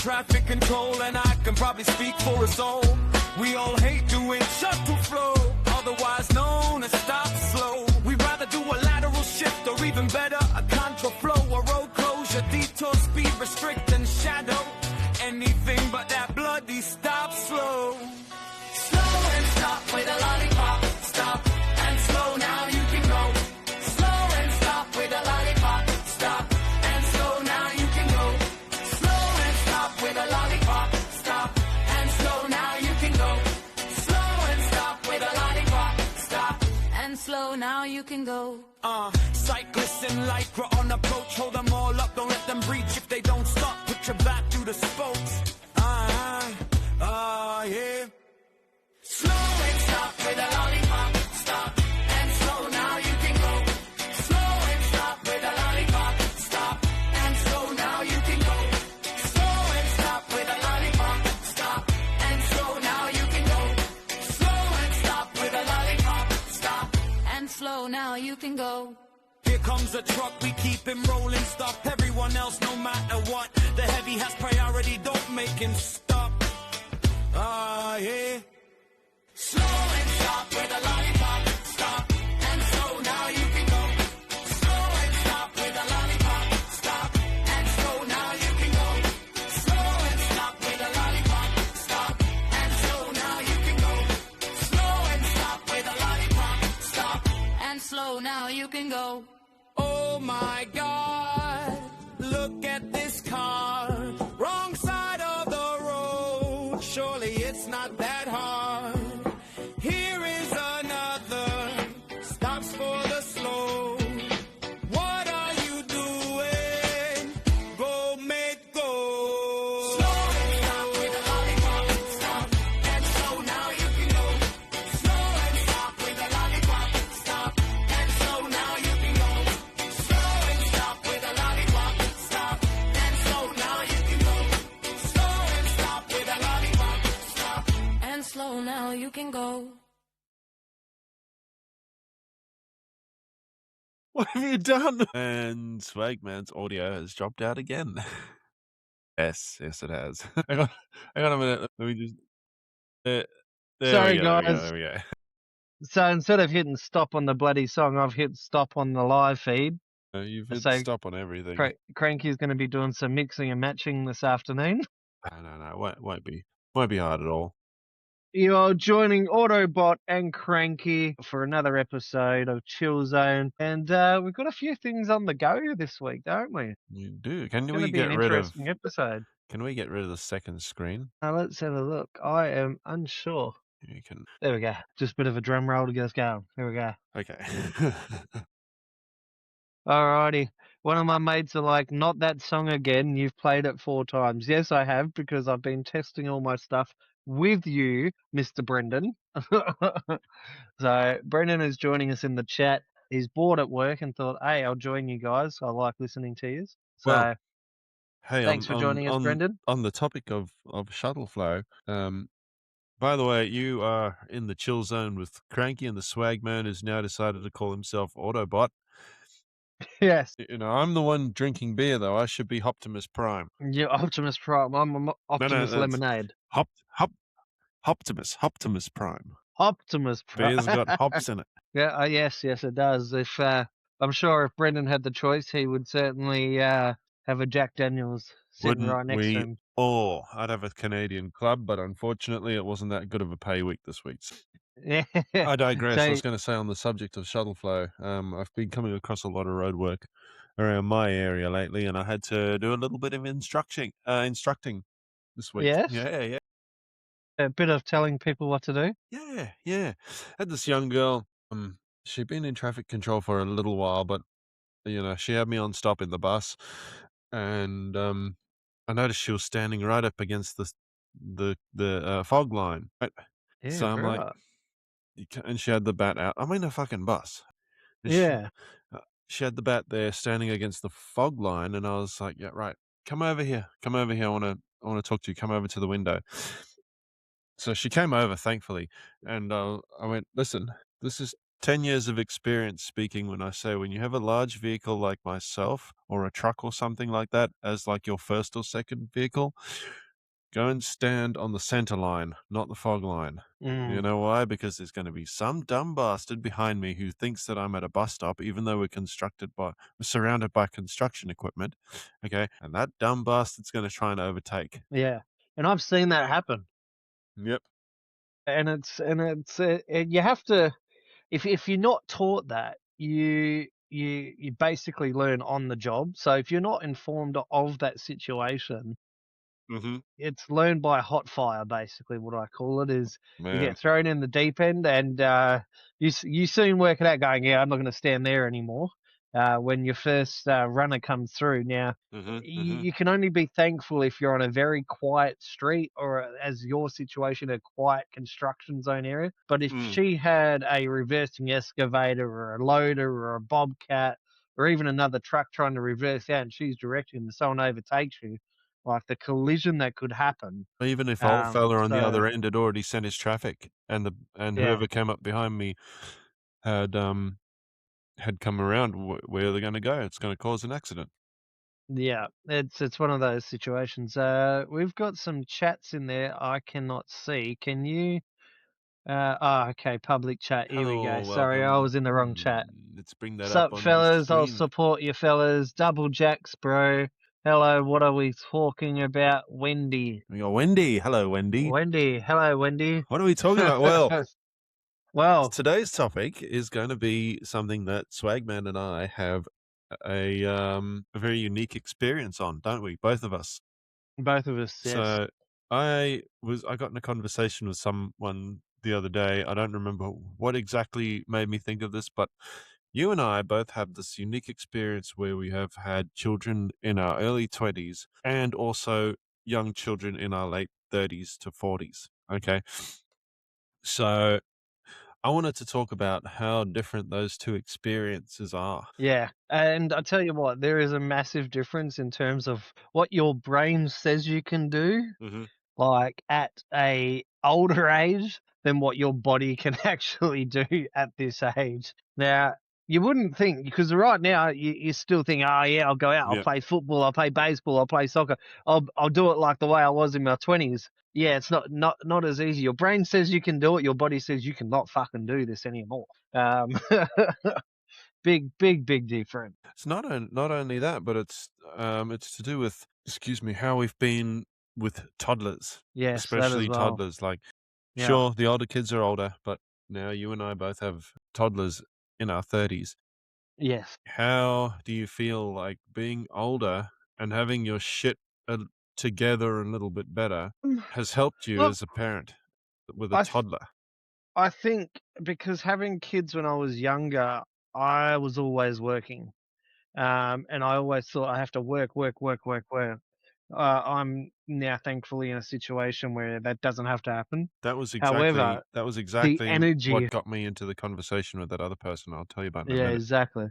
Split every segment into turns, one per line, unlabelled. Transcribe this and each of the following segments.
traffic control, and I can probably speak for us all. We all hate doing shuttle flow, otherwise known as stop slow. We'd rather do a lateral shift, or even better, a contra flow, a road closure, detour, speed restrict, and shadow. Anything but that bloody stop slow. Slow and stop with a lollipop. Stop and slow, now you can go. Slow and stop with a lollipop. Stop and slow, now you can go. Slow and stop with a lollipop. Stop and slow, now you can go. Slow and stop with a lollipop. Stop and slow, now you can go. Cyclists in lycra on approach, hold them all up, don't let them breach. If they don't stop, put your back through the spokes. Yeah. Slow and stop with a lollipop. Stop and slow, now you can go. Slow and stop with a lollipop. Stop and slow, now you can go. Slow and stop with a lollipop. Stop and slow, now you can go. Slow and stop with a lollipop. Stop and slow, now you can go. Here comes a truck, we keep him rolling. Stop everyone else, no matter what. The heavy has priority, don't make him stop. Yeah. Slow and stop with a lollipop. Stop and slow, now you can go. Slow and stop with a lollipop. Stop and slow, now you can go. Slow and stop with a lollipop. Stop and slow, now you can go. Slow and stop with a lollipop. Stop and slow, now you can go. Oh my God, look at this car. Wrong side of the road. Surely it's not that hard. Here is another. Stops for the slow. What are you doing? Go, make go. Slow and stop with a lollipop. Stop and slow, now you can go. Slow and stop with a lollipop. Stop and slow, now you can go. Slow and stop with a lollipop. Stop and slow, now you can go. Slow and stop with a lollipop. Stop and slow, now you can go.
What have you done? And Swagman's audio has dropped out again. Yes, it has. Hang on a minute. Let me just. There
Sorry,
we go.
guys.
There we go.
So instead of hitting stop on the bloody song, I've hit stop on the live feed.
You've hit
So
stop on everything.
Cranky's going to be doing some mixing and matching this afternoon.
No. Won't be hard at all.
You are joining Autobot and Cranky for another episode of Chill Zone, and we've got a few things on the go this week, don't we?
You do. Can
It's
we
going to be
get
an
rid of?
interesting episode.
Can we get rid of the second screen?
Let's have a look. I am unsure.
You can.
There we go. Just a bit of a drum roll to get us going. Here we go.
Okay.
Alrighty. One of my mates are like, not that song again. You've played it 4 times. Yes, I have, because I've been testing all my stuff with you, Mr. Brendan. So Brendan is joining us in the chat. He's bored at work and thought, hey, I'll join you guys. I like listening to you. So
Well, hey,
thanks for joining us, Brendan.
On the topic of shuttle flow, by the way, you are in the chill zone with Cranky, and the Swagman has now decided to call himself Autobot.
Yes.
You know, I'm the one drinking beer, though. I should be Optimus Prime.
You're Optimus Prime. I'm Optimus Lemonade.
Optimus Prime.
Optimus Prime.
Beer's got hops in it.
Yeah, yes, it does. If I'm sure if Brendan had the choice, he would certainly have a Jack Daniels sitting right next to him.
Oh, I'd have a Canadian club, but unfortunately, it wasn't that good of a pay week this week.
Yeah.
I digress. I was going to say, on the subject of shuttle flow, I've been coming across a lot of road work around my area lately, and I had to do a little bit of instructing this week.
Yes?
Yeah.
A bit of telling people what to do.
Yeah. Had this young girl. She'd been in traffic control for a little while, but she had me on stop in the bus, and I noticed she was standing right up against the fog line. Right?
Yeah,
so I'm like, and she had the bat out. I'm in a fucking bus. And
yeah.
She had the bat there, standing against the fog line, and I was like, yeah, right. Come over here. I want to talk to you. Come over to the window. So she came over, thankfully, and I went, listen, this is 10 years of experience speaking when I say when you have a large vehicle like myself or a truck or something like that as like your first or second vehicle, go and stand on the center line, not the fog line. You
Mm,
know why? Because there's going to be some dumb bastard behind me who thinks that I'm at a bus stop, even though we're surrounded by construction equipment. Okay. And that dumb bastard's going to try and overtake.
yeah, and I've seen that happen,
Yep.
and you have to, if you're not taught that, you basically learn on the job. So if you're not informed of that situation,
Mm-hmm.
it's learned by hot fire, basically. What I call it is you
Man.
get thrown in the deep end, and you soon work it out. Going, yeah, I'm not going to stand there anymore. When your first runner comes through, now
Mm-hmm. Mm-hmm.
you can only be thankful if you're on a very quiet street or, as your situation, a quiet construction zone area. But if
Mm.
she had a reversing excavator or a loader or a bobcat or even another truck trying to reverse out, and she's directing and someone overtakes you, like the collision that could happen.
Even if old fella on the
So
other end had already sent his traffic and
yeah,
whoever came up behind me had had come around, where are they going to go? It's going to cause an accident.
yeah, it's one of those situations. We've got some chats in there I cannot see. Can you? Okay, public chat. Here we go.
Hello,
Sorry, I
welcome.
was in the wrong chat.
Let's bring that up
Sup,
on the
fellas? I'll
screen.
support you, fellas. Double jacks, bro. Hello, what are we talking about? Wendy.
We got Wendy. Hello, Wendy.
Wendy. Hello, Wendy.
What are we talking about? Well,
Well,
today's topic is going to be something that Swagman and I have a very unique experience on, don't we? Both of us.
both of us, yes.
So I got in a conversation with someone the other day. I don't remember what exactly made me think of this, but you and I both have this unique experience where we have had children in our early 20s and also young children in our late 30s to 40s. Okay. So I wanted to talk about how different those two experiences are.
Yeah, and I tell you what, there is a massive difference in terms of what your brain says you can do,
Hmm.
like at a older age, than what your body can actually do at this age. Now, you wouldn't think, because right now you still think, oh yeah, I'll go out, I'll
Yeah.
play football, I'll play baseball, I'll play soccer, I'll do it like the way I was in my 20s. Yeah, it's not as easy. Your brain says you can do it, your body says you cannot fucking do this anymore. Big difference.
It's not only that, but it's to do with, excuse me, how we've been with toddlers,
Yes, that as
especially
well.
toddlers. Like,
Yeah.
sure, the older kids are older, but now you and I both have toddlers in our 30s.
Yes.
How do you feel like being older and having your shit uh, together a little bit better
Mm,
has helped you
Look,
as a parent with a
I th-
toddler?
I think because having kids when I was younger, I was always working. And I always thought I have to work. I'm now thankfully in a situation where that doesn't have to happen. However,
That was
the
exactly what
energy,
got me into the conversation with that other person. I'll tell you about in a
yeah,
minute.
exactly.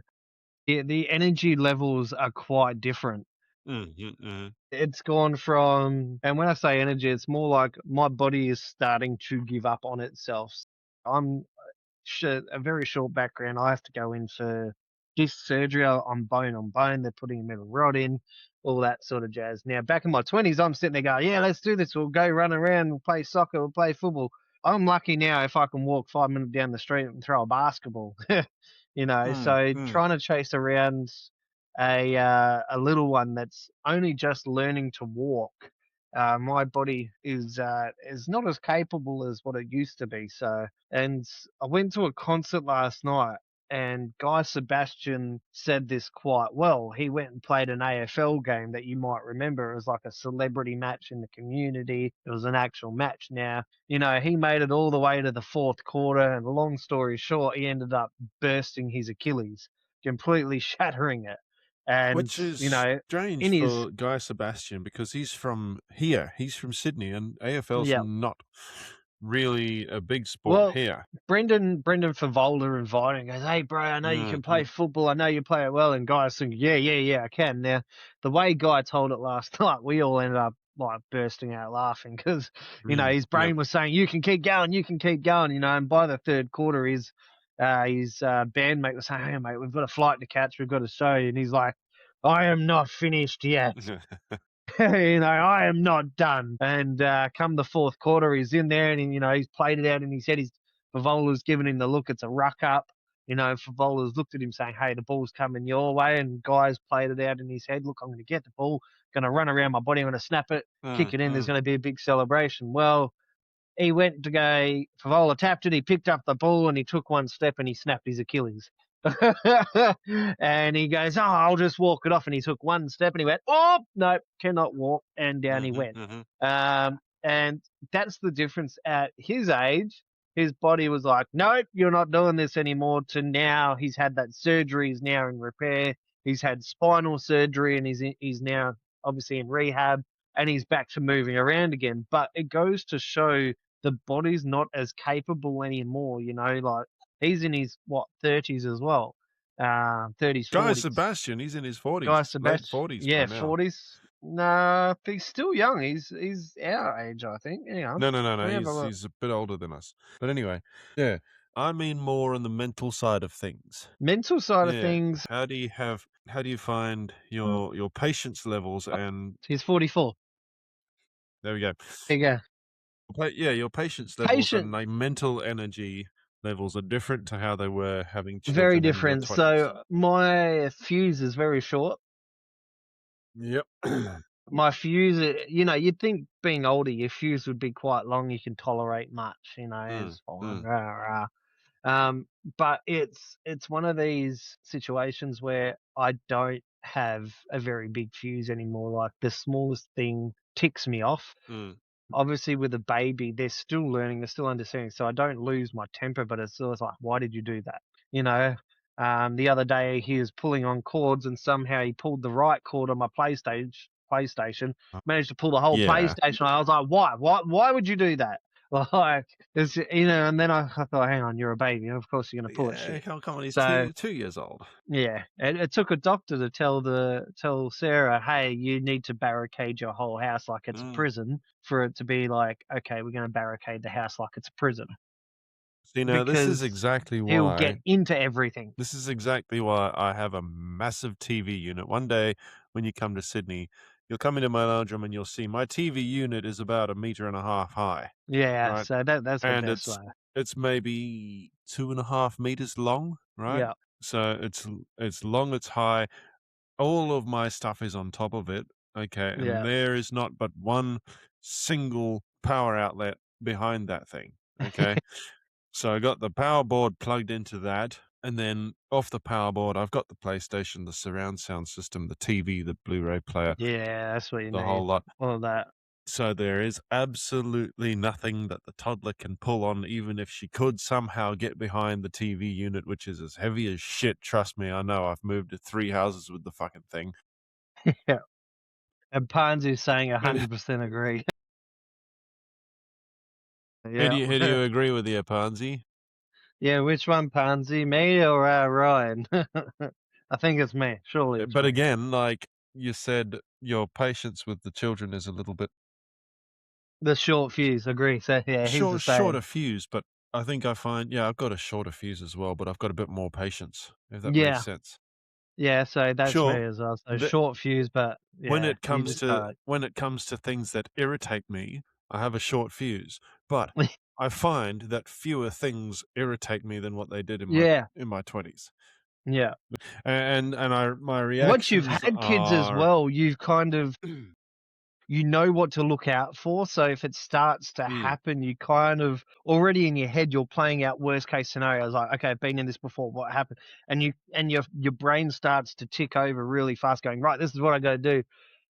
The energy levels are quite different.
Mm-hmm.
It's gone from, and when I say energy, it's more like my body is starting to give up on itself. I'm a very short background. I have to go in for disc surgery. I'm bone on bone. They're putting a metal rod in, all that sort of jazz. Now, back in my 20s, I'm sitting there going, yeah, let's do this. We'll go run around. We'll play soccer. We'll play football. I'm lucky now if I can walk 5 minutes down the street and throw a basketball. So
Mm-hmm.
trying to chase around a little one that's only just learning to walk. My body is not as capable as what it used to be. So, and I went to a concert last night, and Guy Sebastian said this quite well. He went and played an AFL game that you might remember. It was like a celebrity match in the community. It was an actual match. Now, he made it all the way to the fourth quarter, and long story short, he ended up bursting his Achilles, completely shattering it. And,
Which is strange
in his,
for Guy Sebastian because he's from here. He's from Sydney, and AFL's
yeah,
not really a big sport
well,
here.
Brendan Favola invited and goes, hey, bro, I know you can
Mm-hmm.
play football. I know you play it well. And Guy's thinking, yeah, I can. Now, the way Guy told it last night, we all ended up like bursting out laughing because, his
Yep.
brain was saying, you can keep going, and by the third quarter, his bandmate was saying, "Hey, mate, we've got a flight to catch. We've got to show you." And he's like, "I am not finished yet." I am not done. And come the fourth quarter, he's in there and he's played it out in his head. Favola's given him the look. It's a ruck up. Favola's looked at him saying, "Hey, the ball's coming your way." And Guy's played it out in his head. "Look, I'm going to get the ball, going to run around my body, I'm going to snap it, kick it in. There's going to be a big celebration." Well, he went to go, Favola tapped it, he picked up the ball and he took one step and he snapped his Achilles. And he goes, "Oh, I'll just walk it off." And he took one step and he went, "Oh, no, cannot walk." And down he went. And that's the difference at his age. His body was like, "Nope, you're not doing this anymore," to now he's had that surgery, he's now in repair. He's had spinal surgery and he's now obviously in rehab and he's back to moving around again. But it goes to show the body's not as capable anymore, like he's in his 30s as well. 30s,
Guy
40s.
Sebastian, he's in his 40s,
Guy
late
Sebastian,
40s by
yeah,
now.
40s. Nah, he's still young. He's our age, I think. Hang on.
No. He's a bit older than us. But anyway, yeah, I mean more on the mental side of things.
Mental side of
Yeah.
things.
How do you find your patience levels and
He's 44.
there we go.
There you go.
Yeah, your patience levels
Patient,
and like mental energy levels are different to how they were having children
very
in their
different.
20s.
So my fuse is very short.
Yep.
My fuse, you'd think being older, your fuse would be quite long. You can tolerate much, it's fine. Rah, rah. But it's one of these situations where I don't have a very big fuse anymore. Like the smallest thing ticks me off. Obviously, with a baby, they're still learning, they're still understanding. So I don't lose my temper, but it's always like, why did you do that? The other day he was pulling on cords and somehow he pulled the right cord on my PlayStation, managed to pull the whole
Yeah.
PlayStation. I was like, why would you do that? Like, it's, and then I thought, hang on, you're a baby. Of course you're going to pull it.
Yeah,
Shit.
come on, he's
So,
2 years old.
Yeah, it took a doctor to tell Sarah, "Hey, you need to barricade your whole house like it's a prison," for it to be like, "Okay, we're going to barricade the house like it's a prison."
See, now this is
Because
exactly
he'll get
why
into everything.
this is exactly why I have a massive TV unit. One day when you come to Sydney, you'll come into my lounge room and you'll see my TV unit is about 1.5 meters high.
Yeah,
Right.
so that's the
And
best way.
it's maybe 2.5 meters long, right?
Yeah,
So it's long, it's high. All of my stuff is on top of it. Okay. And
yeah.
there is not but one single power outlet behind that thing. Okay. So I got the power board plugged into that. And then off the power board, I've got the PlayStation, the surround sound system, the TV, the Blu-ray player,
Yeah, that's what you
the
need.
whole lot.
All of that.
So there is absolutely nothing that the toddler can pull on, even if she could somehow get behind the TV unit, which is as heavy as shit. Trust me, I know. I've moved to 3 houses with the fucking thing.
Yeah. And Pansy's saying 100% agree.
Who
Yeah.
do you agree with here, Pansy?
Yeah, which one, Pansy? Me or Ryan? I think it's me. Surely it's
But
me.
again, like you said, your patience with the children is a little bit
The short fuse, agree. So yeah, he's the same.
shorter fuse, but I think I find, yeah, I've got a shorter fuse as well, but I've got a bit more patience, if that
Yeah,
makes sense.
yeah. So that's
Sure,
me as well. So
the-
short fuse, but
when
yeah,
it
you
comes
just
to things that irritate me, I have a short fuse. But I find that fewer things irritate me than what they did in
yeah,
my 20s.
yeah.
And my
Once you've
reactions
had kids as
are
well, you've kind of you know what to look out for. So if it starts to happen, you kind of already in your head you're playing out worst case scenarios. Like, okay, I've been in this before. What happened? And your brain starts to tick over really fast, going, right, this is what I got to do.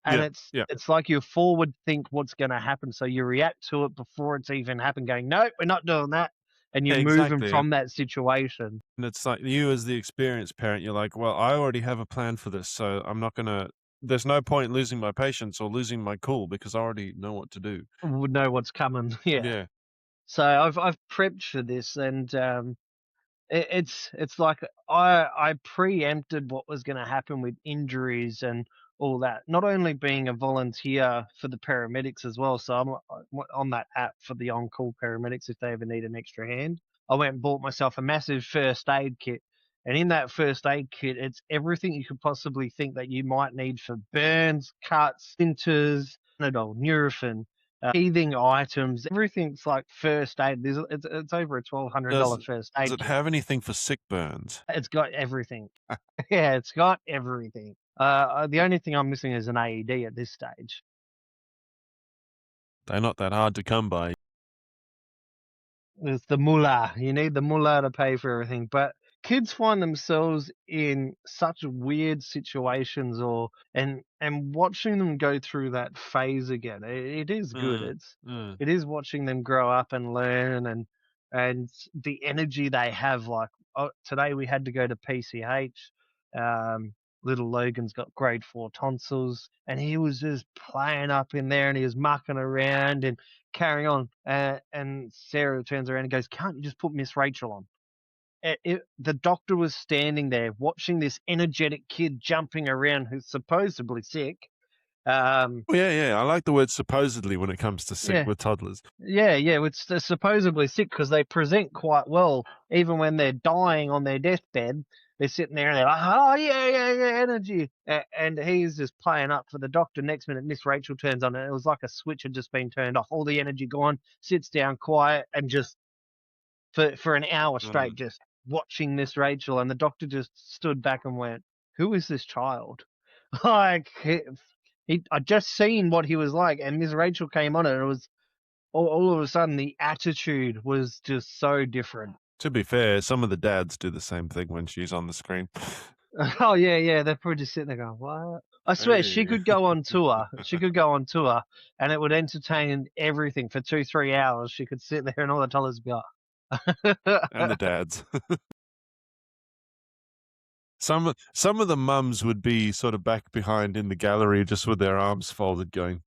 And
yeah.
it's like you forward think what's going to happen, so you react to it before it's even happened. Going, no, we're not doing that, and you're
Yeah,
moving
exactly.
from that situation.
And it's like you as the experienced parent, you're like, well, I already have a plan for this, so I'm not gonna. There's no point losing my patience or losing my cool because I already know what to do.
Would know what's coming. Yeah.
Yeah.
So I've prepped for this, and it's like I preempted what was going to happen with injuries and all that. Not only being a volunteer for the paramedics as well, so I'm on that app for the on-call paramedics if they ever need an extra hand. I went and bought myself a massive first aid kit. And in that first aid kit, it's everything you could possibly think that you might need for burns, cuts, splinters, Panadol, Nurofen, teething items. Everything's like first aid. It's over a $1,200 first
Does
aid
it
kit.
have anything for sick burns?
It's got everything. Yeah, it's got everything. The only thing I'm missing is an AED at this stage.
They're not that hard to come by.
It's the mullah. You need the mullah to pay for everything. But kids find themselves in such weird situations, and watching them go through that phase again. It is good.
Mm, mm.
It is watching them grow up and learn, and the energy they have. Like today, we had to go to PCH. Um, Little Logan's got grade 4 tonsils, and he was just playing up in there, and he was mucking around and carrying on. And Sarah turns around and goes, "Can't you just put Miss Rachel on?" The doctor was standing there watching this energetic kid jumping around who's supposedly sick. Um,
Well, yeah. I like the word supposedly when it comes to sick
yeah,
with toddlers.
yeah. It's they're supposedly sick because they present quite well, even when they're dying on their deathbed. They're sitting there and they're like, "Oh yeah, energy," and he's just playing up for the doctor. Next minute, Miss Rachel turns on, and it was like a switch had just been turned off. All the energy gone. Sits down, quiet, and just for an hour
Mm.
straight, just watching Miss Rachel. And the doctor just stood back and went, "Who is this child?" Like I just seen what he was like, and Miss Rachel came on it, and it was all of a sudden the attitude was just so different.
To be fair, some of the dads do the same thing when she's on the screen.
Oh yeah, they're probably just sitting there going, "What?" I swear she
Hey.
could go on tour. She could go on tour, and it would entertain everything for 2-3 hours. She could sit there, and all the dollars would be like,
And the dads. Some of the mums would be sort of back behind in the gallery just with their arms folded going,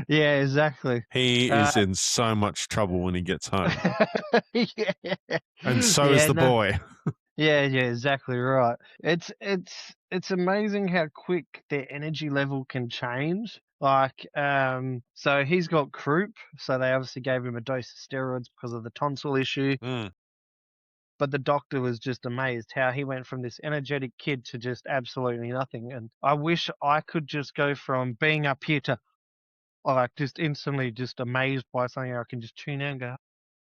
yeah, exactly.
he
Uh,
is in so much trouble when he gets home.
yeah,
And so is
yeah,
the
no,
boy.
yeah, exactly right. It's amazing how quick their energy level can change. Like, so he's got croup, so they obviously gave him a dose of steroids because of the tonsil issue.
Mm.
But the doctor was just amazed how he went from this energetic kid to just absolutely nothing. And I wish I could just go from being up here to like just instantly just amazed by something. I can just tune out and go,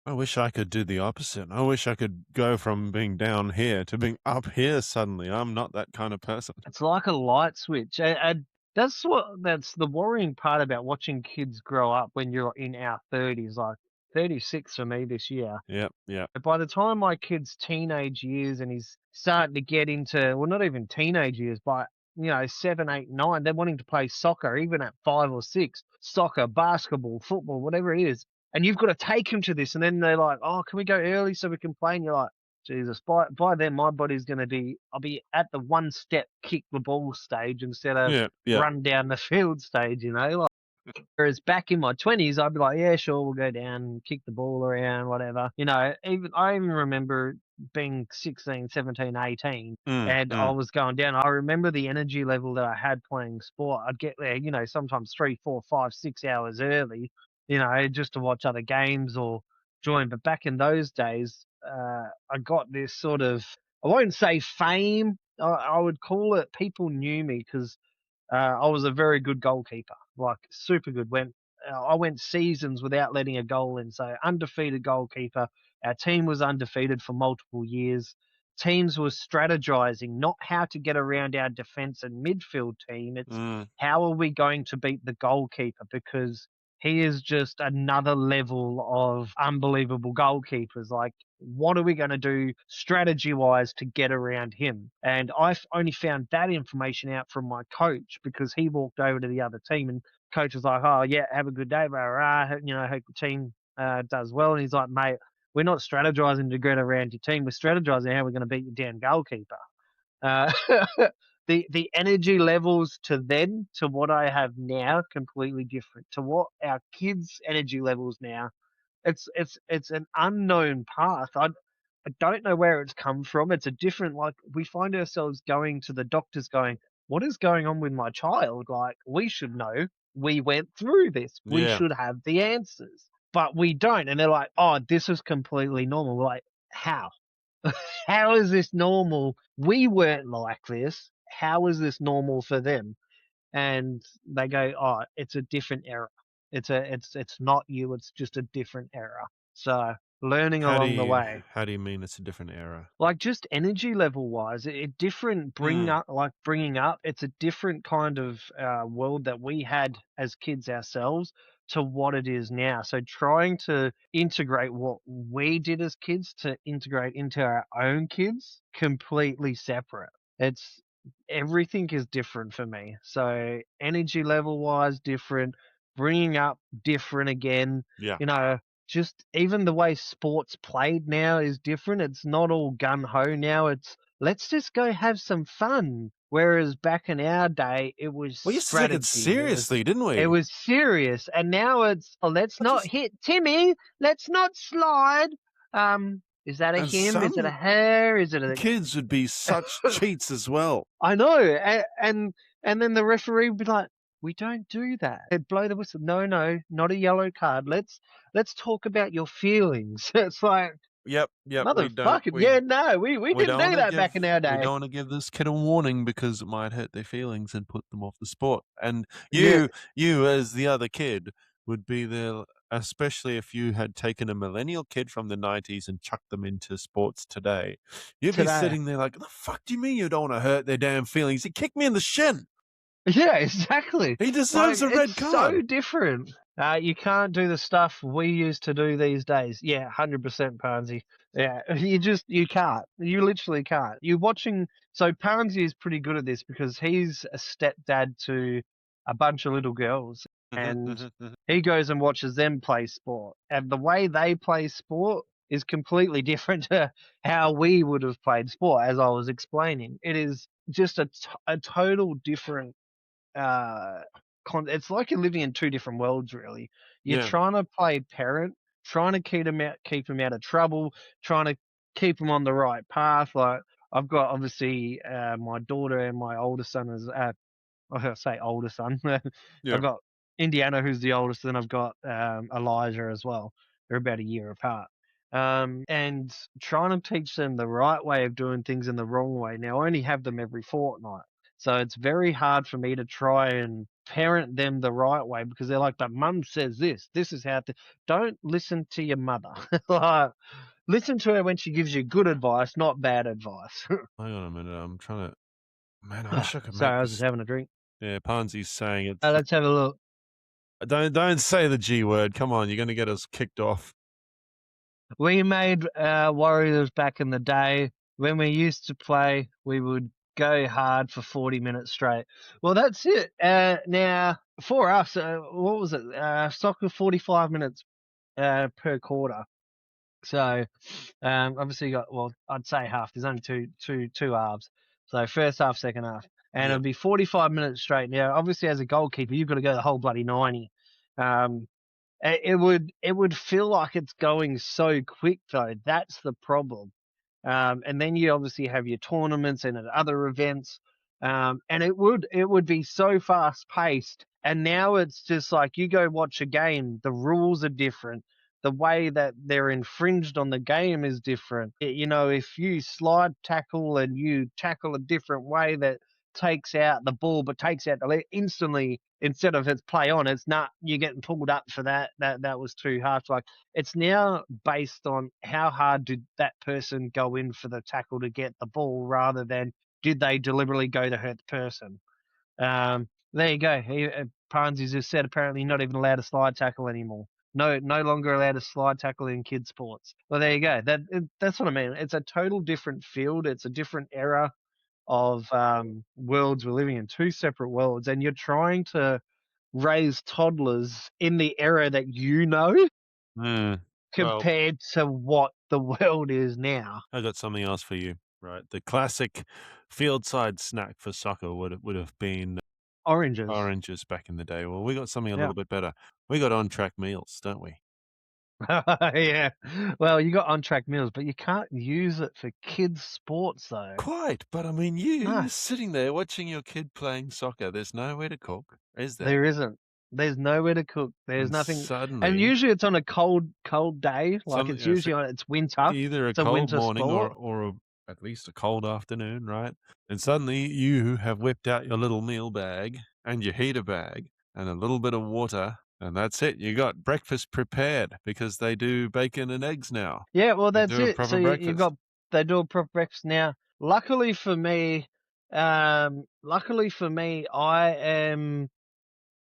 I wish I could do the opposite. I wish I could go from being down here to being up here suddenly. I'm not that kind of person.
it's like a light switch. And that's the worrying part about watching kids grow up when you're in our 30s, like 36 for me this year.
Yep.
But by the time my kid's teenage years and he's starting to get into, well, not even teenage years, but 7, 8, 9, they're wanting to play soccer, even at 5 or 6, soccer, basketball, football, whatever it is. And you've got to take him to this. And then they're like, "Oh, can we go early so we can play?" And you're like, Jesus, by then my body's going to be, I'll be at the one step kick the ball stage instead of
Yeah.
run down the field stage, like. Whereas back in my 20s, I'd be like, "Yeah, sure, we'll go down, kick the ball around, whatever." I even remember being 16, 17, 18, and I
Mm.
was going down. I remember the energy level that I had playing sport. I'd get there, sometimes 3, 4, 5, 6 hours early, just to watch other games or join. But back in those days, I got this sort of, I won't say fame, I would call it people knew me because I was a very good goalkeeper, like super good. I went seasons without letting a goal in, so undefeated goalkeeper. Our team was undefeated for multiple years. Teams were strategizing not how to get around our defense and midfield team. It's
Mm.
how are we going to beat the goalkeeper because he is just another level of unbelievable goalkeepers. Like, what are we going to do strategy wise to get around him? And I've only found that information out from my coach because he walked over to the other team and coach was like, "Oh yeah, have a good day, blah, blah, blah. Hope the team does well." And he's like, "Mate, we're not strategizing to get around your team. We're strategizing how we're going to beat your damn goalkeeper." Uh, the energy levels to then to what I have now completely different to what our kids' energy levels now. It's an unknown path. I don't know where it's come from. It's a different, like we find ourselves going to the doctors going, what is going on with my child? Like, we should know. We went through this. We
Yeah.
should have the answers, but we don't. And they're like, oh, this is completely normal. We're like, how? How is this normal? We weren't like this. How is this normal for them? And they go, "Oh, it's a different era. It's not you. It's just a different era." So learning along the way,
How do you mean it's a different era?
like just energy level wise, it different
Mm.
bringing up. It's a different kind of world that we had as kids ourselves to what it is now. So trying to integrate what we did as kids to integrate into our own kids, completely separate. It's everything is different for me. So energy level wise, different. Bringing up different again.
Yeah.
You know, just even the way sports played now is different. It's not all gun ho now. It's let's just go have some fun. Whereas back in our day, it was
We used to take it
strategy.
seriously, didn't
It
we?
was serious, and now it's oh, let's
I
not
just
hit Timmy. Let's not slide. Is that a
and
him? Is it a
some
her? Is it a?
kids would be such cheats as well.
I know, and then the referee would be like, "We don't do that." They'd blow the whistle. No, no, not a yellow card. Let's talk about your feelings. It's like,
Yep,
motherfucker, yeah, no, we
we
didn't
don't
do
wanna
that back
give
in our
we
day.
don't wanna give this kid a warning because it might hurt their feelings and put them off the sport. And
Yeah,
you as the other kid would be there, especially if you had taken a millennial kid from the '90s and chucked them into sports today. You'd be
today.
sitting there like, "The fuck do you mean you don't wanna hurt their damn feelings? He kicked me in the shin.
Yeah, exactly.
He
Like,
deserves a
it's
red
so
card."
different. You can't do the stuff we used to do these days. Yeah, 100% Pansy. Yeah, you can't. You literally can't. You're watching. So Pansy is pretty good at this because he's a stepdad to a bunch of little girls,
Mhm,
and
mhm, mhm.
he goes and watches them play sport. And the way they play sport is completely different to how we would have played sport, as I was explaining. It is just a total different uh it's like you're living in two different worlds really. You're
Yeah,
trying to play parent, trying to keep them out of trouble, trying to keep them on the right path. Like I've got obviously my daughter and my older son is I say older son.
yeah.
I've got Indiana, who's the oldest, and I've got Elijah as well. They're about a year apart. And trying to teach them the right way of doing things and the wrong way. Now, I only have them every fortnight. So it's very hard for me to try and parent them the right way because they're like, but mum says this. This is how to. Don't listen to your mother. Like, listen to her when she gives you good advice, not bad advice.
Hang on a minute, I'm trying to man, I wish I could
Sorry,
make
I was just
this.
having a drink.
Yeah, Ponzi's saying it's
Let's have a look.
don't say the G word. Come on, you're gonna get us kicked off.
We made Warriors back in the day. When we used to play, we would go hard for 40 minutes straight. Well, that's it. Now, for us, what was it? Soccer, 45 minutes per quarter. So, obviously, you got, well, I'd say half. There's only two halves. So, first half, second half. And
Yeah.
it'd be 45 minutes straight. Now, obviously, as a goalkeeper, you've got to go the whole bloody 90. Um, it would feel like it's going so quick though. That's the problem. And then you obviously have your tournaments and other events, and it would be so fast paced. And now it's just like you go watch a game, the rules are different. The way that they're infringed on the game is different. If you slide tackle and you tackle a different way that takes out the ball but takes out the leg instantly instead of it's play on, it's not you're getting pulled up for that. That was too harsh. Like it's now based on how hard did that person go in for the tackle to get the ball rather than did they deliberately go to hurt the person. There you go. Parnsies has said apparently not even allowed to slide tackle anymore. No longer allowed to slide tackle in kids sports. Well, there you go. That's what I mean. It's a total different field. It's a different era of worlds. We're living in two separate worlds, and you're trying to raise toddlers in the era that you know
Mm. Well,
compared to what the world is now.
I got something else for you. Right, the classic field-side snack for soccer would have been
Oranges.
oranges back in the day. Well, we got something a
Yeah.
little bit better. We got on-track meals, don't we?
Yeah. Well, you got on-track meals, but you can't use it for kids' sports, though.
Quite, but I mean,
No,
you're sitting there watching your kid playing soccer. There's nowhere to cook, is there?
there isn't. There's nowhere to cook. There's
And
nothing, and
suddenly,
usually it's on a cold day. Like
suddenly,
it's usually on. It's winter.
either a
It's a
cold
winter
morning
sport.
or at least a cold afternoon, right? And suddenly you have whipped out your little meal bag and your heater bag and a little bit of water, and that's it. You got breakfast prepared because they do bacon and eggs now.
Yeah, well,
They
that's
do a
it. So
proper
you've
breakfast.
got they do a proper breakfast now. Luckily for me, I am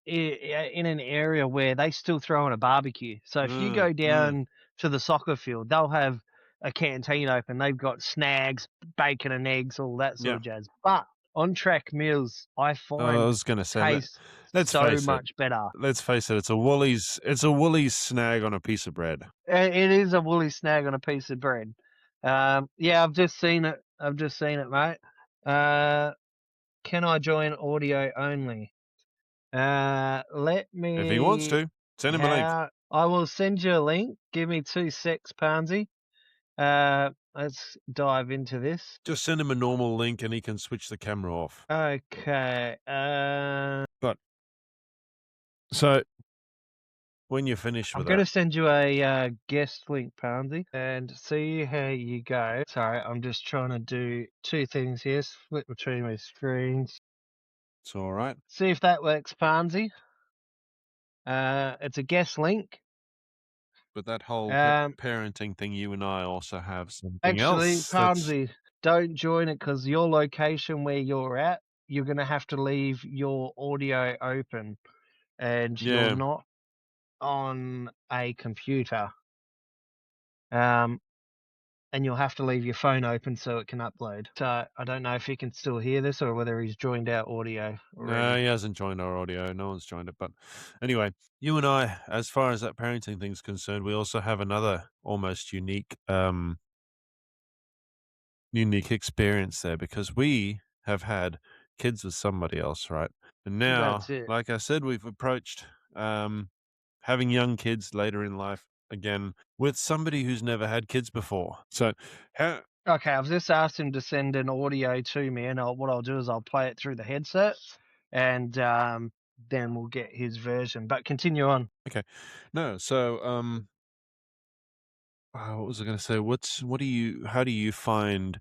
in an area where they still throw in a barbecue. So if you
Mm,
go
mm,
down to the soccer field, they'll have a canteen open. They've got snags, bacon and eggs, all that sort
yeah.
of jazz. But on track meals, I
I
find
was gonna say,
taste
let's
so
face it.
much better.
Let's face it. It's a Woolies snag on a piece of bread.
It is a woolly snag on a piece of bread. Yeah, I've just seen it. I've just seen it, mate. Uh, can I join audio only? Let
If he wants
me.
to, send him a link.
How I will send you a link. Give me 2 secs, Pansy. Let's dive into this.
Just send him a normal link and he can switch the camera off.
Okay.
But so when you're finished
I'm
with
going
that,
to send you a guest link, Pansy, and see how you go. Sorry, I'm just trying to do two things here. Split between my screens.
it's all right.
See if that works, Pansy. It's a guest link.
But that whole
Um,
parenting thing, you and I also have something
Actually,
else. That's
Pansy, don't join it because your location where you're at, you're going to have to leave your audio open, and you're
yeah.
not on a computer. Um, and you'll have to leave your phone open so it can upload. So I don't know if he can still hear this or whether he's joined our audio
No,
already.
he hasn't joined our audio. No one's joined it. But anyway, you and I, as far as that parenting thing's concerned, we also have another almost unique experience there because we have had kids with somebody else, right? And
That's
now,
it.
like I said, we've approached having young kids later in life again with somebody who's never had kids before. So, how,
Okay, I've just asked him to send an audio to me, and what I'll do is I'll play it through the headset, and then we'll get his version. But continue on.
okay, no, so, what was I going to say? How do you find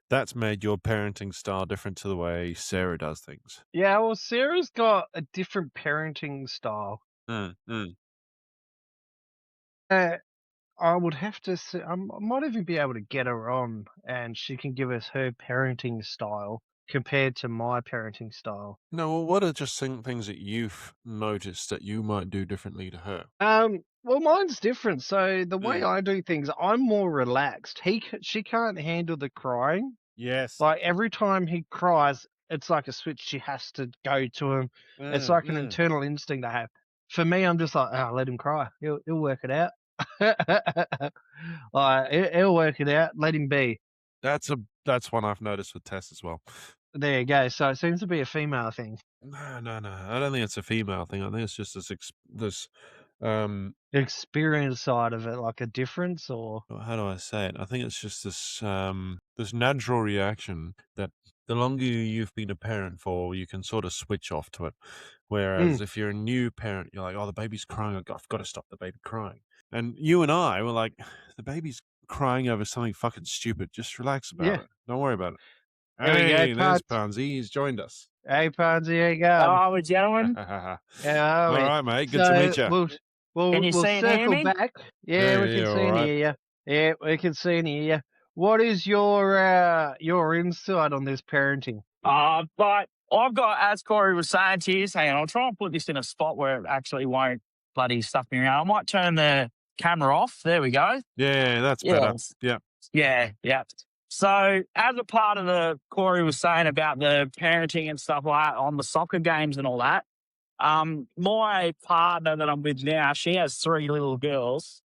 that's made your parenting style different to the way Sarah does things?
Yeah, well, Sarah's got a different parenting style.
Mm, mm.
Uh, I would have to say, I might even be able to get her on, and she can give us her parenting style compared to my parenting style.
No, well, what are just things that you've noticed that you might do differently to her?
Well, mine's different. So the way
Mm.
I do things, I'm more relaxed. She can't handle the crying.
Yes.
Like every time he cries, it's like a switch. She has to go to him. It's
Mm,
like an
mm.
internal instinct I have. For me, I'm just like, oh, let him cry. He'll work it out. He'll work it out. Let him be.
That's one I've noticed with Tess as well.
There you go. So it seems to be a female thing.
No, no, no. I don't think it's a female thing. I think it's just this um
The experience side of it, like a difference, or
how do I say it? I think it's just this natural reaction that the longer you've been a parent for, you can sort of switch off to it. Whereas
mm,
if you're a new parent, you're like, oh, the baby's crying. I've got to stop the baby crying. And you and I were like, the baby's crying over something fucking stupid. Just relax about
yeah.
it. Don't worry about it.
There we go.
Hey, there's Pansy. He's joined us.
Hey, Pansy, how you going?
Oh, gentlemen,
All
How are we?
right, mate. Good to
So
meet you.
can you
we'll
see and hear
circle
me?
back. Yeah,
Yeah,
we
yeah,
can
yeah,
see
all
and
right.
hear you. Yeah, we can see and hear you. What is your insight on this parenting?
But I've got, as Corey was saying to you, hang on, I'll try and put this in a spot where it actually won't bloody stuff me around. I might turn the camera off. There we go.
Yeah, that's better.
Yes.
Yeah.
Yeah. So, as a part of the Corey was saying about the parenting and stuff like that on the soccer games and all that, my partner that I'm with now, she has 3 little girls,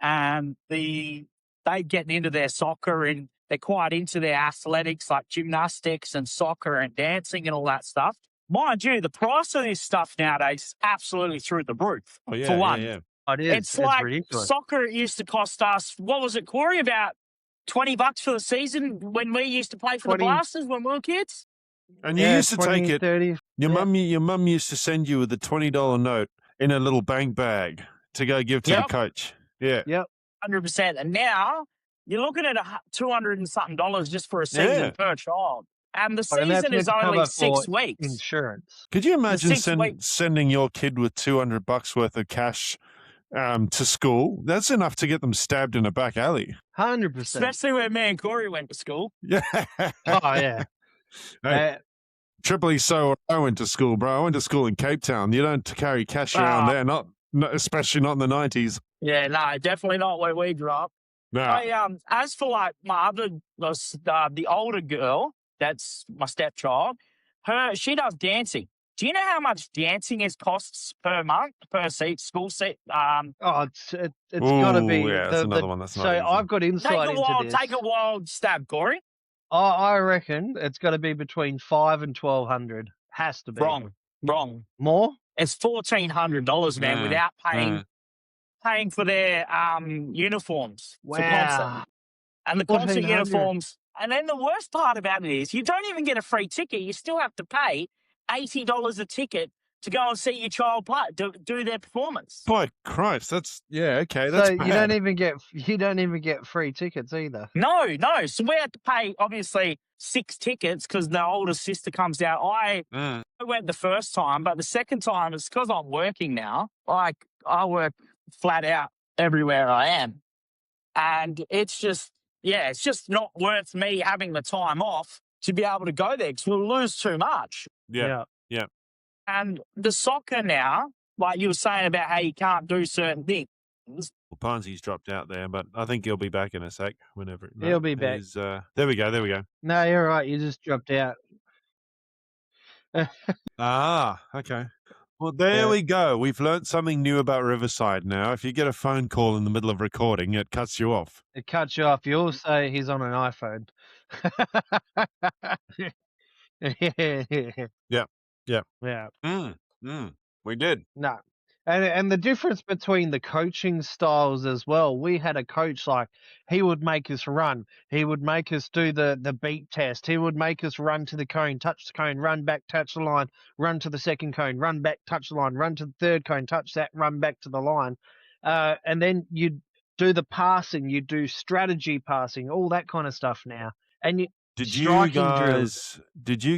and they getting into their soccer and they're quite into their athletics like gymnastics and soccer and dancing and all that stuff. Mind you, the price of this stuff nowadays is absolutely through the roof.
Oh,
For
yeah, yeah,
one,
yeah.
It is.
It's like
ridiculous.
soccer. It used to cost us, what was it, Corey? About $20 for the season when we used to play for the
20.
Blasters when we were kids.
And you
Yeah,
used to
20,
take it.
30.
Your
Yeah.
mum used to send you with a $20 note in a little bank bag to go give to the
Yep.
coach. Yeah.
Yep.
100%. And now you're looking at $200 and something just for a season
Yeah.
per child. And the
And that's
season is
meant to
only
cover
6
for
weeks.
insurance.
Could you imagine
6 weeks.
sending your kid with $200 worth of cash to school? That's enough to get them stabbed in a back alley.
100%.
Especially when me and Corey went to school.
Yeah.
Oh, yeah.
Hey, triply so I went to school, bro. I went to school in Cape Town. You don't carry cash around there, not especially not in the 90s.
Yeah, no, definitely not where we grew up.
Nah.
As for like my other, the older girl, that's my stepchild. She does dancing. Do you know how much dancing costs per month per school seat?
Oh, it's got to be.
Yeah, that's another one. That's
so
not easy.
I've got insight into this.
Take a wild stab, Corey.
I reckon it's got to be between $500 and $1,200. Has to be.
Wrong.
More?
It's $1,400, man, without paying for their uniforms for concert.
Wow.
And the concert
1,400.
uniforms. And then the worst part about it is you don't even get a free ticket. You still have to pay $80 a ticket to go and see your child play, do their performance.
By Christ, that's okay. That's
So
bad.
you don't even get free tickets either.
No. So we had to pay obviously 6 tickets because the older sister comes out. I went the first time, but the second time it's because I'm working now. Like I work flat out everywhere I am, and it's just not worth me having the time off to be able to go there because we'll lose too much.
Yeah.
And the soccer now, like you were saying about how you can't do certain things.
Well, Ponzi's dropped out there, but I think he'll be back in a sec. Whenever
He'll be back.
There we go.
No, you're right. You just dropped out.
Okay. Well, there we go. We've learnt something new about Riverside now. If you get a phone call in the middle of recording, it cuts you off.
It cuts you off. You all say he's on an iPhone.
Yeah. We did.
No. And the difference between the coaching styles as well, we had a coach like he would make us run. He would make us do the beat test. He would make us run to the cone, touch the cone, run back, touch the line, run to the second cone, run back, touch the line, run to the third cone, touch that, run back to the line. And then you'd do the passing, you do strategy passing, all that kind of stuff now. And
Did you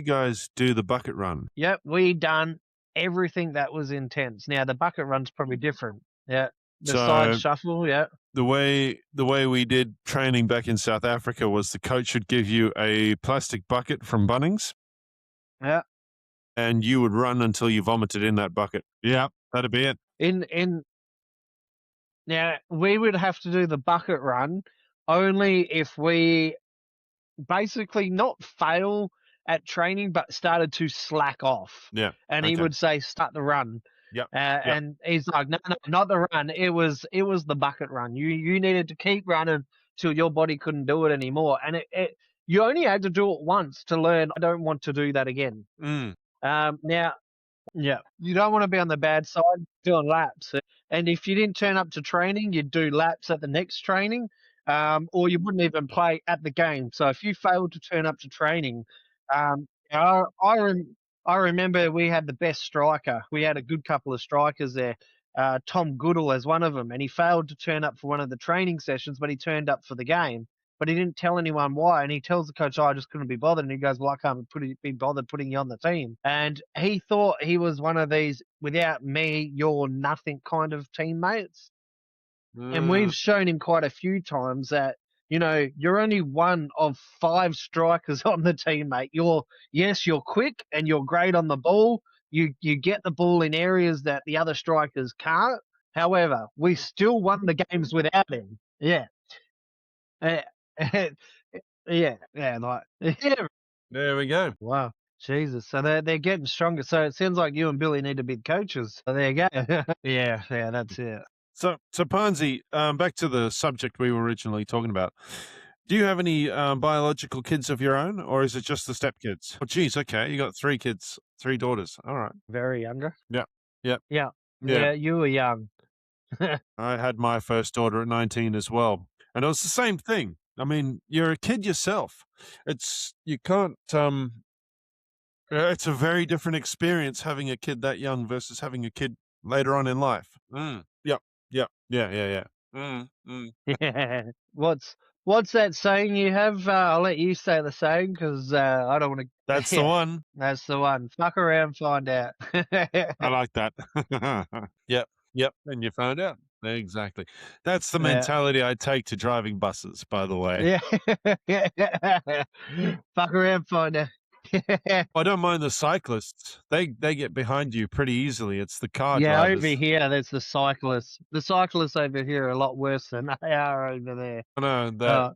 guys do the bucket run?
Yep, we done everything that was intense. Now the bucket run's probably different. Yeah. The side shuffle, yeah.
The way we did training back in South Africa was the coach would give you a plastic bucket from Bunnings.
Yeah.
And you would run until you vomited in that bucket. Yeah, that'd be it.
Now we would have to do the bucket run only if we basically not fail at training, but started to slack off.
Yeah.
And he would say, start the run.
Yep.
And he's like, no, not the run. It was the bucket run. You needed to keep running till your body couldn't do it anymore. And you only had to do it once to learn, I don't want to do that again. Now, yeah, you don't want to be on the bad side doing laps. And if you didn't turn up to training, you'd do laps at the next training, or you wouldn't even play at the game. So if you failed to turn up to training, I remember we had the best striker. We had a good couple of strikers there. Tom Goodall as one of them, and he failed to turn up for one of the training sessions, but he turned up for the game. But he didn't tell anyone why, and he tells the coach, I just couldn't be bothered. And he goes, well, I can't be bothered putting you on the team. And he thought he was one of these, without me, you're nothing kind of teammates. And we've shown him quite a few times that, you're only one of 5 strikers on the team, mate. You're quick and you're great on the ball. You get the ball in areas that the other strikers can't. However, we still won the games without him. Yeah. Yeah.
There we go.
Wow. Jesus. So they're getting stronger. So it sounds like you and Billy need to be coaches. So there you go. Yeah, that's it.
So Ponzi, back to the subject we were originally talking about. Do you have any biological kids of your own, or is it just the stepkids? Oh, geez, okay. You got 3 kids, 3 daughters. All right.
Very younger.
Yeah.
Yeah, you were young.
I had my first daughter at 19 as well, and it was the same thing. I mean, you're a kid yourself. You can't. It's a very different experience having a kid that young versus having a kid later on in life. Yep. Yep. Yeah. Yeah. Yeah.
Yeah. What's that saying you have? I'll let you say the saying because I don't want to.
That's the
Yeah,
one.
that's the one. Fuck around, find out.
I like that. Yep. Yep. And you found out. Exactly. That's the
Yeah.
mentality I take to driving buses, by the way.
Yeah. Fuck around, find out.
I don't mind the cyclists. They get behind you pretty easily. It's the car
Yeah,
drivers.
over here, there's the cyclists. The cyclists over here are a lot worse than they are over there.
I know that.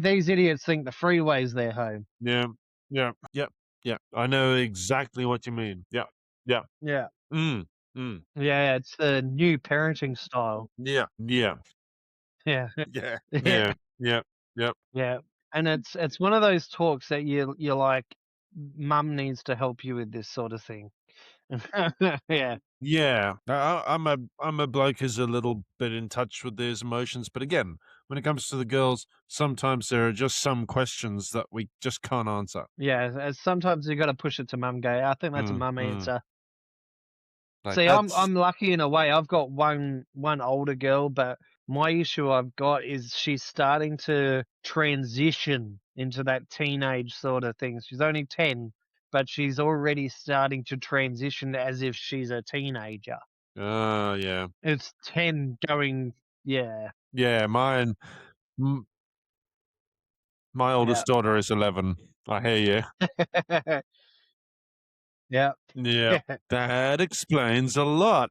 These idiots think the freeway's their home.
Yeah. Yeah. Yep. Yeah. I know exactly what you mean. Yeah. Yeah.
Yeah.
Mm.
Yeah, it's the new parenting style.
Yeah. Yeah.
Yeah.
Yeah.
Yeah.
Yeah. Yep. Yep.
Yeah. And it's one of those talks that you're like, mum needs to help you with this sort of thing. Yeah.
Yeah, I'm a bloke who's a little bit in touch with his emotions, but again, when it comes to the girls, sometimes there are just some questions that we just can't answer.
Yeah. Sometimes you got to push it to mum. Go. I think that's a mum answer.
Like
See,
that's
I'm lucky in a way. I've got one older girl, but my issue I've got is she's starting to transition into that teenage sort of thing. She's only 10, but she's already starting to transition as if she's a teenager.
yeah,
It's 10 going, yeah.
yeah. My oldest daughter is 11. I hear you.
Yeah.
Yeah, that explains a lot.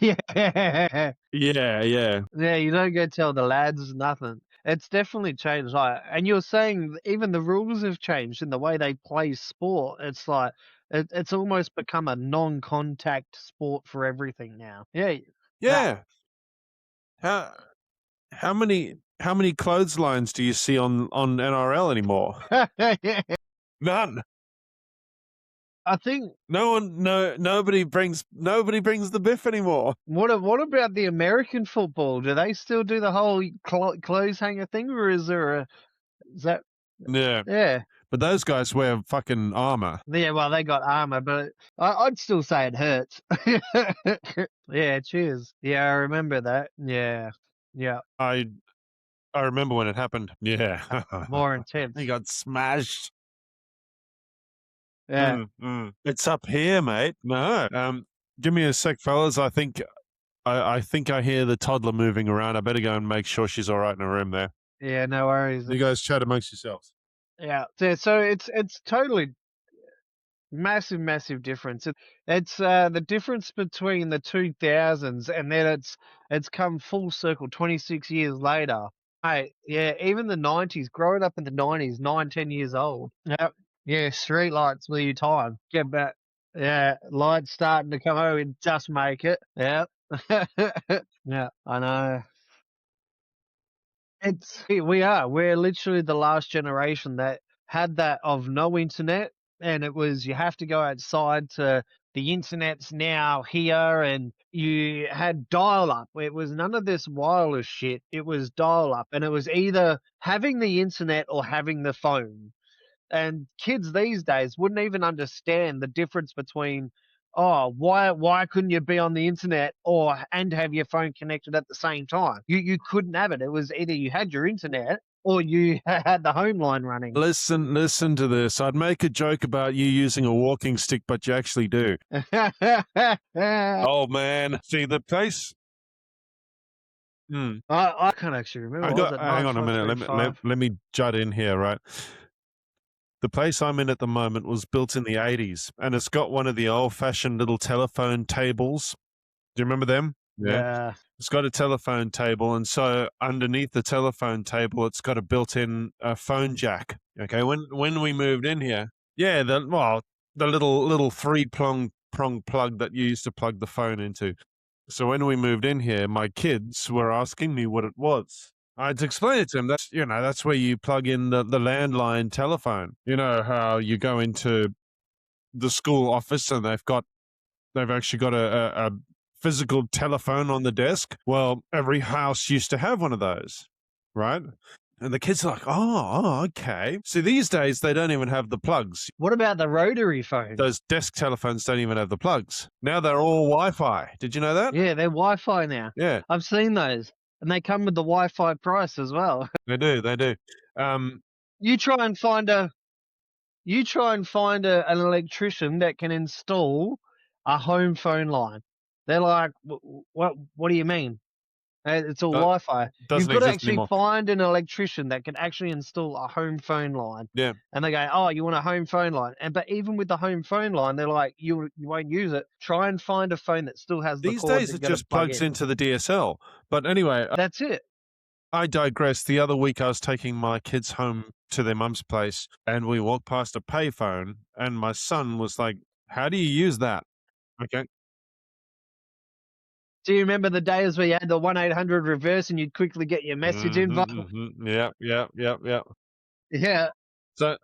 Yeah.
Yeah, yeah.
Yeah, you don't go tell the lads nothing. It's definitely changed. Like, and you're saying even the rules have changed in the way they play sport. It's like it's almost become a non-contact sport for everything now. Yeah.
Yeah. How many clotheslines do you see on NRL anymore? None.
I think.
Nobody brings the biff anymore.
What about the American football? Do they still do the whole clothes hanger thing, or is that?
Yeah.
Yeah.
But those guys wear fucking armor.
Yeah, well, they got armor, but I'd still say it hurts. Yeah, cheers. Yeah, I remember that. Yeah, yeah.
I remember when it happened. Yeah.
More intense.
He got smashed.
Yeah.
It's up here, mate. No. Give me a sec, fellas. I think I hear the toddler moving around. I better go and make sure she's all right in her room there.
Yeah, no worries.
You guys chat amongst yourselves.
Yeah. So it's totally massive difference. It's the difference between the 2000s and then it's come full circle 26 years later. Hey, yeah, even the 90s, growing up in the 90s, 9, 10 years old. Yep. Yeah, street lights were your time. Get back. Yeah, lights starting to come over and just make it. Yep. Yeah, I know. We're literally the last generation that had that of no internet, and it was you have to go outside to the internet's now here, and you had dial up. It was none of this wireless shit. It was dial up, and it was either having the internet or having the phone. And kids these days wouldn't even understand the difference between, oh, why couldn't you be on the internet and have your phone connected at the same time? You couldn't have it. It was either you had your internet or you had the home line running.
Listen to this. I'd make a joke about you using a walking stick, but you actually do. Oh man, see the place.
I can't actually remember.
Hang on a minute. Let me jut in here, right? The place I'm in at the moment was built in the 80s, and it's got one of the old-fashioned little telephone tables. Do you remember them?
Yeah.
It's got a telephone table, and so underneath the telephone table, it's got a built-in phone jack. Okay, when we moved in here, yeah, the little three-prong plug that you used to plug the phone into. So when we moved in here, my kids were asking me what it was. I had to explain it to them. That's where you plug in the landline telephone. You know how you go into the school office and they've actually got a physical telephone on the desk. Well, every house used to have one of those, right? And the kids are like, oh, okay. See, these days, they don't even have the plugs.
What about the rotary phone?
Those desk telephones don't even have the plugs. Now they're all Wi-Fi. Did you know that?
Yeah, they're Wi-Fi now.
Yeah,
I've seen those, and they come with the Wi-Fi price as well.
they do. They do.
You try and find an electrician that can install a home phone line. They're like, what do you mean? It's all Wi-Fi.
doesn't
You've got to
exist
actually
anymore.
find an electrician that can actually install a home phone line.
Yeah.
And they go, oh, you want a home phone line? But even with the home phone line, they're like, you won't use it. Try and find a phone that still has the
These
cord
days,
that
it
you gotta
just
plug
plugs
in.
into the DSL. But anyway,
That's it.
I digress. The other week, I was taking my kids home to their mum's place, and we walked past a payphone, and my son was like, how do you use that? Okay.
Do you remember the days where you had the 1-800 reverse and you'd quickly get your message info?
Yeah.
Yeah.
So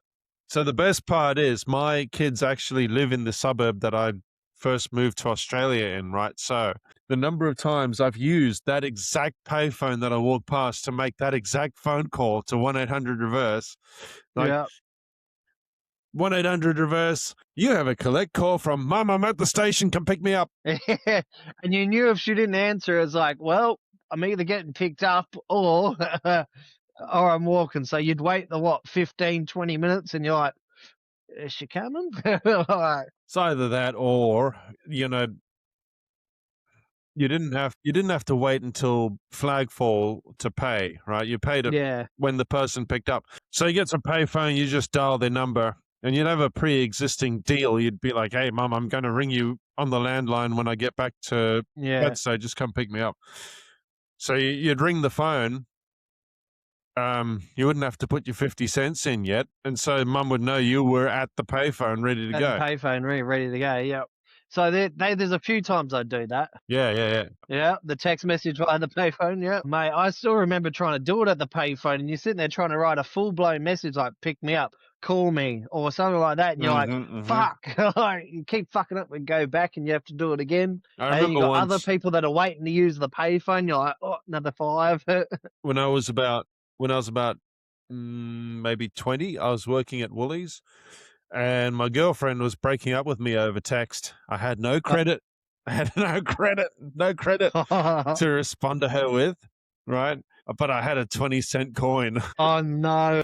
the best part is my kids actually live in the suburb that I first moved to Australia in, right? So the number of times I've used that exact payphone that I walked past to make that exact phone call to 1-800 reverse, like,
Yeah.
1-800 reverse, you have a collect call from Mum, I'm at the station, come pick me up.
And you knew if she didn't answer, it's like, well, I'm either getting picked up or or I'm walking. So you'd wait the 15, 20 minutes and you're like, is she coming? Like,
It's either that or, you didn't have to wait until flagfall to pay, right? You paid it
yeah.
when the person picked up. So you get some payphone, you just dial their number, and you'd have a pre-existing deal. You'd be like, hey, Mum, I'm going to ring you on the landline when I get back to
Yeah.
bed, so just come pick me up. So you'd ring the phone. You wouldn't have to put your 50 cents in yet, and so Mum would know you were at the payphone ready to go.
The payphone ready to go. Yeah. So there's a few times I do that.
Yeah.
Yeah, the text message via the payphone. Yeah, mate, I still remember trying to do it at the payphone, and you're sitting there trying to write a full blown message like "pick me up," "call me," or something like that, and you're like, "Fuck!" Like, you keep fucking up and go back, and you have to do it again.
I
And you
remember
got
once
other people that are waiting to use the payphone. You're like, "Oh, another $5."
when I was about maybe 20, I was working at Woolies, and my girlfriend was breaking up with me over text. I had no credit. I had no credit to respond to her with, right? But I had a 20-cent coin.
Oh no!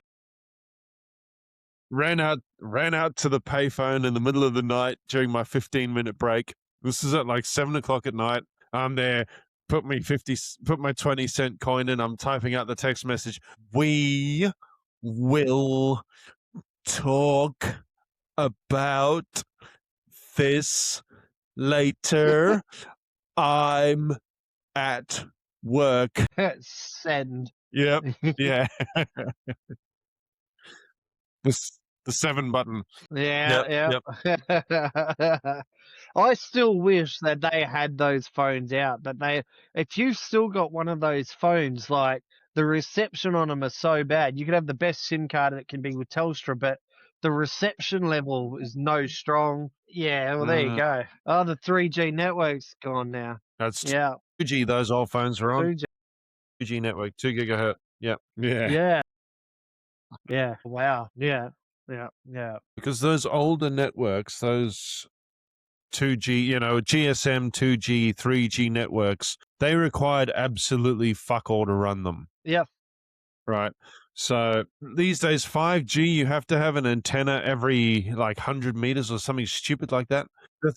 ran out to the payphone in the middle of the night during my 15-minute break. This is at like 7:00 at night. I'm there. Put my 20-cent coin in. I'm typing out the text message. We will talk about this later. I'm at work.
Send.
Yep. Yeah. The 7 button.
Yeah. I still wish that they had those phones out, but if you've still got one of those phones, like the reception on them is so bad. You could have the best SIM card that can be with Telstra, but the reception level is no strong. Yeah, well, there you go. Oh, the 3G network's gone now.
That's
Yeah.
2G. Those old phones are on
2G.
2G network, 2 gigahertz. Yep.
Yeah. Wow. Yeah.
Because those older networks, those 2G, GSM, 2G, 3G networks, they required absolutely fuck all to run them.
Yep.
Right. So these days, 5G, you have to have an antenna every like 100 meters or something stupid like that.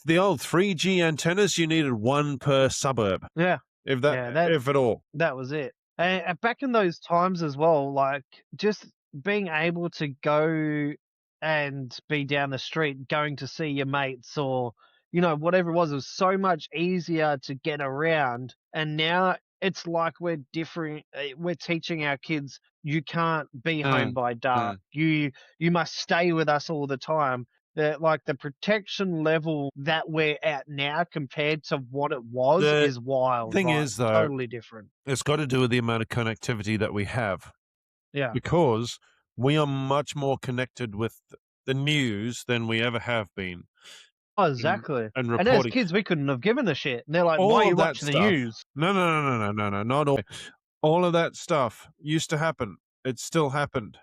The old 3G antennas, you needed one per suburb.
Yeah.
If at all.
That was it. And back in those times as well, like just being able to go and be down the street, going to see your mates or, whatever it was so much easier to get around. And now it's like we're different. We're teaching our kids, you can't be home by dark. You must stay with us all the time. Like the protection level that we're at now compared to what it was is wild.
Thing is, though,
totally different.
It's got to do with the amount of connectivity that we have.
Yeah.
Because we are much more connected with the news than we ever have been.
Oh, exactly.
and
And as
reporting.
kids, we couldn't have given a shit. And they're like, "Why are
All
you
of that
watching the
stuff.
news?"
No, not all. All of that stuff used to happen. It still happened.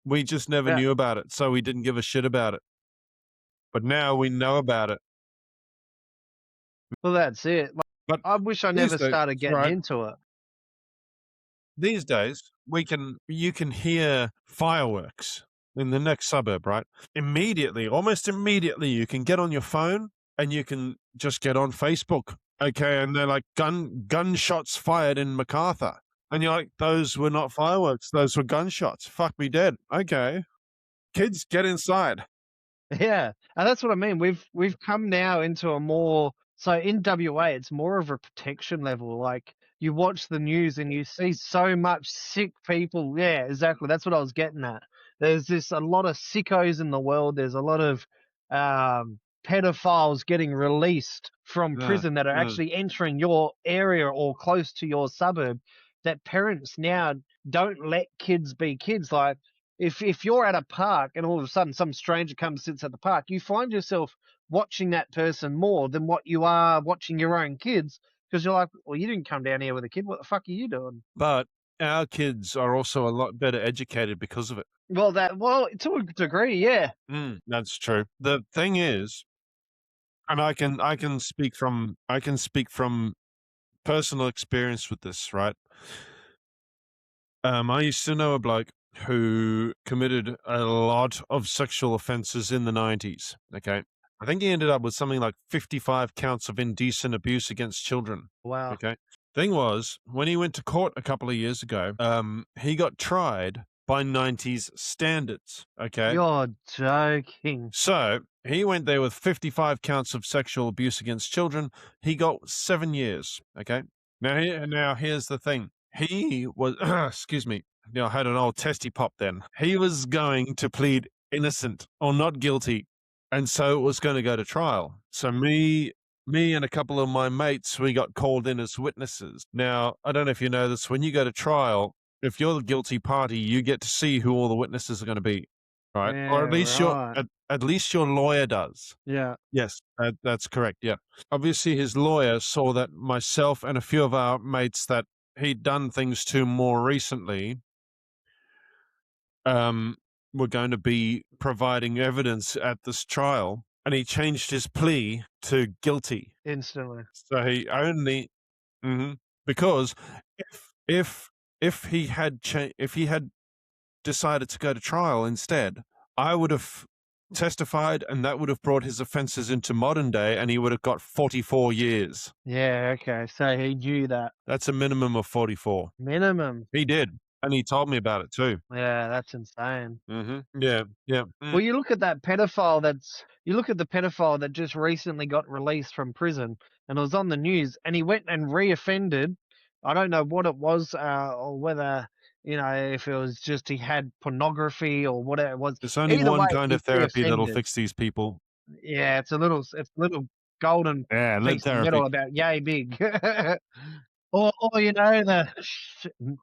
We just never
Yeah.
knew about it, so we didn't give a shit about it. But now we know about it.
Well, that's it. Like,
But
I wish I
these
never
days,
started getting
right?
into it.
These days, you can hear fireworks in the next suburb, right? Immediately, almost immediately, you can get on your phone and you can just get on Facebook. Okay, and they're like gunshots fired in MacArthur. And you're like, those were not fireworks, those were gunshots. Fuck me dead. Okay. Kids, get inside.
Yeah, and that's what I mean. We've come now into a more so in WA, it's more of a protection level. Like you watch the news and you see so much sick people. Yeah, exactly. That's what I was getting at. There's this a lot of sickos in the world. There's a lot of pedophiles getting released from
Yeah,
prison that are
yeah.
actually entering your area or close to your suburb. That parents now don't let kids be kids. Like if you're at a park and all of a sudden some stranger comes sits at the park, you find yourself watching that person more than what you are watching your own kids because you're like, well, you didn't come down here with a kid. What the fuck are you doing?
But our kids are also a lot better educated because of it.
Well, to a degree, yeah.
That's true. The thing is, and I can speak from personal experience with this, right? I used to know a bloke who committed a lot of sexual offenses in the 90s. Okay. I think he ended up with something like 55 counts of indecent abuse against children.
Wow.
Okay. Thing was, when he went to court a couple of years ago, he got tried by 90s standards. Okay.
You're joking.
So he went there with 55 counts of sexual abuse against children. He got 7 years. Okay. Now here's the thing. He was, excuse me. I had an old testy pop then. He was going to plead innocent or not guilty. And so it was going to go to trial. So me and a couple of my mates, we got called in as witnesses. Now, I don't know if you know this, when you go to trial, if you're the guilty party, you get to see who all the witnesses are going to be. Right. Or at
Yeah,
least
right.
at least your lawyer does.
Yeah.
Yes, that's correct. Yeah. Obviously, his lawyer saw that myself and a few of our mates that he'd done things to more recently were going to be providing evidence at this trial, and he changed his plea to guilty.
Instantly.
So he only because if he had if he had decided to go to trial instead, I would have testified, and that would have brought his offenses into modern day, and he would have got 44 years.
Yeah, okay. So he knew that.
That's a minimum of 44.
Minimum.
He did, and he told me about it too.
Yeah, that's insane.
Yeah, yeah.
Well, you look at that pedophile you look at the pedophile that just recently got released from prison and it was on the news and he went and reoffended. I don't know what it was, or whether, if it was just he had pornography or whatever it was.
There's only
Either
one
way,
kind
he
of therapy that'll
reoffended.
fix these people.
Yeah, it's a little golden
Yeah, lead
piece of
therapy.
metal about yay big. Or the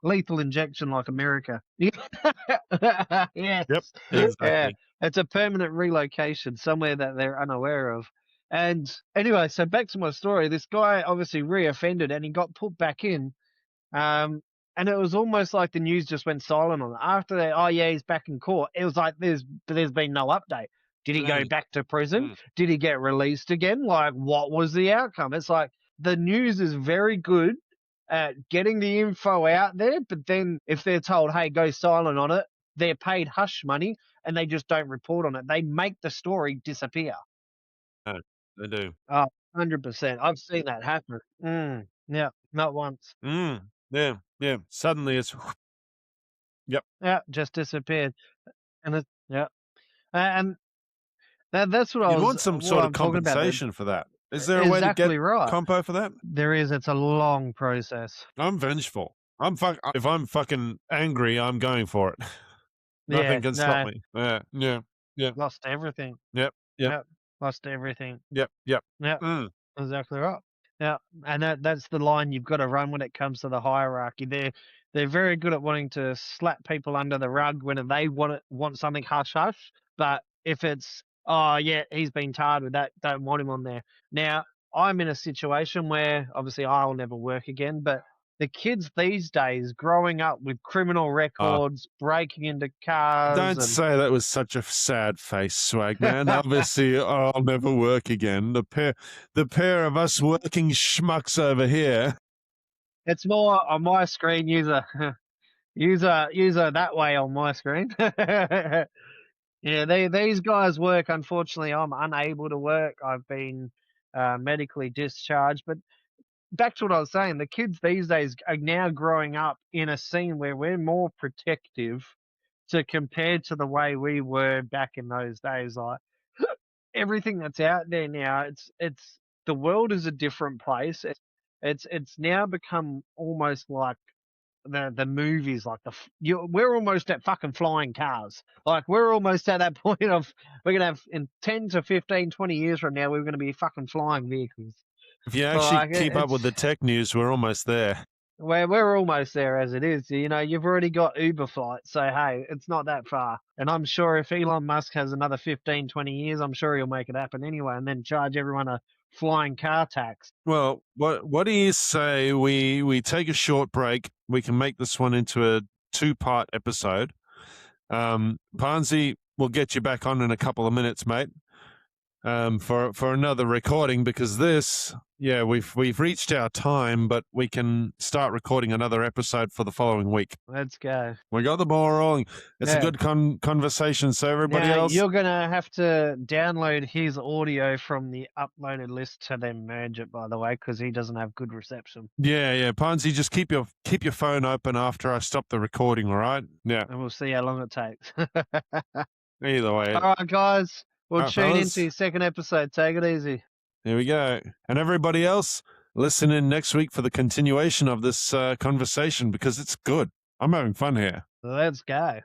lethal injection like America. Yes.
Yep,
Yeah.
exactly.
It's a permanent relocation somewhere that they're unaware of. And anyway, so back to my story. This guy obviously reoffended and he got put back in. And it was almost like the news just went silent on it. After that, oh yeah, he's back in court. It was like there's been no update. Did he go back to prison? Did he get released again? Like, what was the outcome? It's like the news is very good at getting the info out there, but then if they're told, hey, go silent on it, they're paid hush money and they just don't report on it. They make the story disappear.
No, they do.
Oh, 100%. I've seen that happen. Yeah, not once.
Yeah, yeah. Suddenly it's yep.
Yeah, just disappeared. And yeah. And that's what
You'd want some sort of
I'm talking about.
compensation for that. Is there a way to get
Exactly right.
compo for that?
There is. It's a long process.
I'm vengeful. If I'm fucking angry, I'm going for it. Nothing can stop me. Yeah.
Lost everything.
Yep.
Lost everything.
Yep.
Yeah, exactly right. Yeah, and that's the line you've got to run when it comes to the hierarchy. They're very good at wanting to slap people under the rug when they want something hush hush. But if it's Oh yeah, he's been tarred with that. Don't want him on there. Now I'm in a situation where obviously I'll never work again, but the kids these days growing up with criminal records, breaking into cars,
Don't
and
say that with such a sad face, Swag Man. Obviously, I'll never work again. The pair of us working schmucks over here.
it's more on my screen. User that way on my screen. Yeah, these guys work. Unfortunately, I'm unable to work. I've been medically discharged. But back to what I was saying, the kids these days are now growing up in a scene where we're more protective to compared to the way we were back in those days. Like everything that's out there now, it's the world is a different place. It's now become almost like the movies, like we're almost at fucking flying cars. Like we're almost at that point of we're gonna have in 10 to 15, 20 years from now, we're gonna be fucking flying vehicles.
If you
So
actually
like
keep up with the tech news, we're almost there.
we're almost there as it is. You know, you've already got Uber flights, so hey, it's not that far. And I'm sure if Elon Musk has another 15, 20 years, I'm sure he'll make it happen anyway, and then charge everyone a flying car tax.
Well, what do you say we take a short break? We can make this one into a 2-part episode. Pansy, we'll get you back on in a couple of minutes, mate. For another recording, because this, yeah, we've reached our time, but we can start recording another episode for the following week.
Let's go.
We got the ball rolling. It's a
Yeah.
good conversation. So everybody
Now,
else,
you're going to have to download his audio from the uploaded list to then merge it, by the way, because he doesn't have good reception.
yeah, Pansy, just keep your phone open after I stop the recording. All right? Yeah.
And we'll see how long it takes.
Either way.
All right, guys. We'll
All right,
tune
fellas.
into your second episode. Take it easy.
Here we go. And everybody else, listen in next week for the continuation of this conversation, because it's good. I'm having fun here.
Let's go.